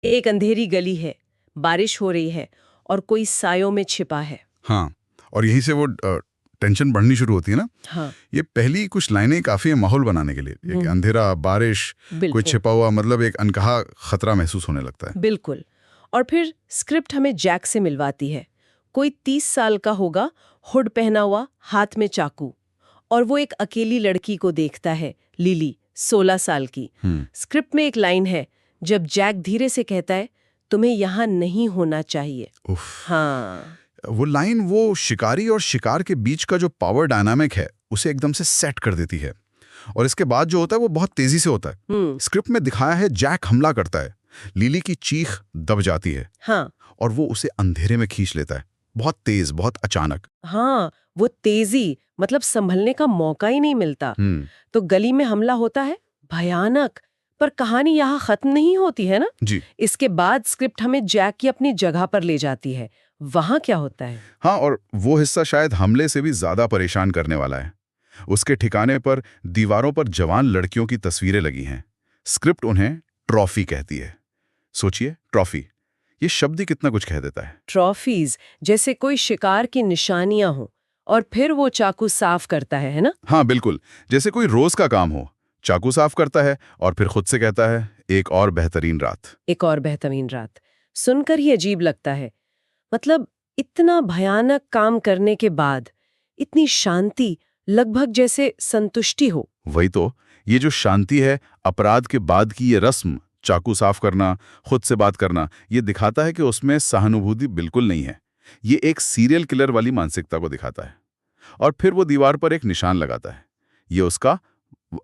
एक अंधेरी गली है, बारिश हो रही है और कोई सायों में छिपा है। हाँ, और यहीं से वो टेंशन बढ़नी शुरू होती है ना। हाँ, ये पहली कुछ लाइनें काफी है माहौल बनाने के लिए। एक अंधेरा, बारिश, कोई बिल्कुल छिपा हुआ, मतलब एक अनकहा खतरा महसूस होने लगता है। बिल्कुल। और फिर स्क्रिप्ट हमें जैक से मिलवाती है। कोई 30 साल का होगा, हुड पहना हुआ, हाथ में चाकू, और वो एक अकेली लड़की को देखता है, लिली, 16 साल की। स्क्रिप्ट में एक लाइन है, जब जैक धीरे से कहता है, तुम्हें यहाँ नहीं होना चाहिए। उफ, हाँ, वो लाइन वो शिकारी और शिकार के बीच का जो पावर डायनामिक है उसे एकदम से सेट कर देती है। और इसके बाद जो होता है वो बहुत तेजी से होता है। स्क्रिप्ट में दिखाया है जैक हमला करता है, लिली की चीख दब जाती है, हाँ, और वो उसे अंधेरे में खींच लेता है, बहुत तेज, बहुत अचानक। हाँ, वो तेजी, मतलब संभलने का मौका ही नहीं मिलता। तो गली में हमला होता है, भयानक। पर कहानी यहाँ खत्म नहीं होती है ना। जी इसके बाद स्क्रिप्ट हमें जैक की अपनी जगह पर ले जाती है। वहां क्या होता है? हाँ, और वो हिस्सा शायद हमले से भी ज्यादा परेशान करने वाला है। उसके ठिकाने पर दीवारों पर जवान लड़कियों की तस्वीरें लगी हैं। स्क्रिप्ट उन्हें ट्रॉफी कहती है। सोचिए, ट्रॉफी, ये शब्द ही कितना कुछ कह देता है। ट्रॉफीज, जैसे कोई शिकार की निशानियां हो, और फिर वो चाकू साफ करता है ना? हाँ बिल्कुल, जैसे कोई रोज का काम हो, चाकू साफ करता है और फिर खुद से कहता है, एक और बेहतरीन रात। एक और बेहतरीन रात। सुनकर ही अजीब लगता है। मतलब इतना भयानक काम करने के बाद इतनी शांति, लगभग जैसे संतुष्टि हो। वही तो, ये जो शांति है, अपराध के बाद की ये रस्म, चाकू साफ करना, खुद से बात करना, ये दिखाता है कि उसमें सहानुभूति बिल्कुल नहीं है। ये एक सीरियल किलर वाली मानसिकता को दिखाता है। और फिर वो दीवार पर एक निशान लगाता है। ये उसका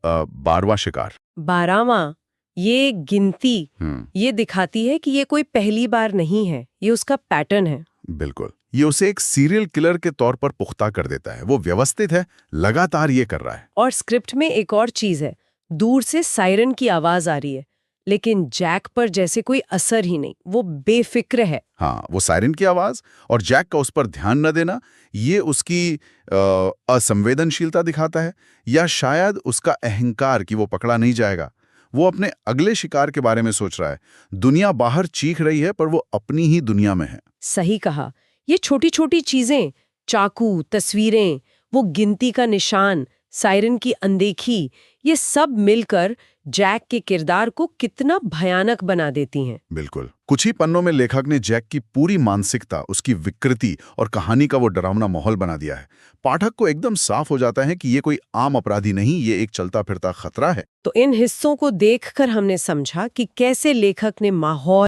12वां शिकार। 12वां, ये गिनती ये दिखाती है कि ये कोई पहली बार नहीं है, ये उसका पैटर्न है। बिल्कुल, ये उसे एक सीरियल किलर के तौर पर पुख्ता कर देता है। वो व्यवस्थित है, लगातार ये कर रहा है। और स्क्रिप्ट में एक और चीज है, दूर से सायरन की आवाज आ रही है, लेकिन जैक पर जैसे कोई असर ही नहीं, वो बेफिक्र है। हाँ, वो सायरन की आवाज और जैक का उस पर ध्यान न देना, ये उसकी असंवेदनशीलता दिखाता है, या शायद उसका अहंकार कि वो पकड़ा नहीं जाएगा। वो अपने अगले शिकार के बारे में सोच रहा है। दुनिया बाहर चीख रही है, पर वो अपनी ही दुनिया में है। सही कहा। ये छोटी छोटी चीजें, चाकू, तस्वीरें, वो गिनती का निशान, सायरन की अनदेखी, ये सब मिलकर जैक के किरदार को कितना भयानक बना देती हैं। बिल्कुल, कुछ ही पन्नों में लेखक ने जैक की पूरी मानसिकता, उसकी विकृति और कहानी का वो डरावना माहौल बना दिया है। पाठक को एकदम साफ हो जाता है कि ये कोई आम अपराधी नहीं, ये एक चलता फिरता खतरा है। तो इन हिस्सों को देखकर हमने समझा कि कैसे लेखक ने माहौल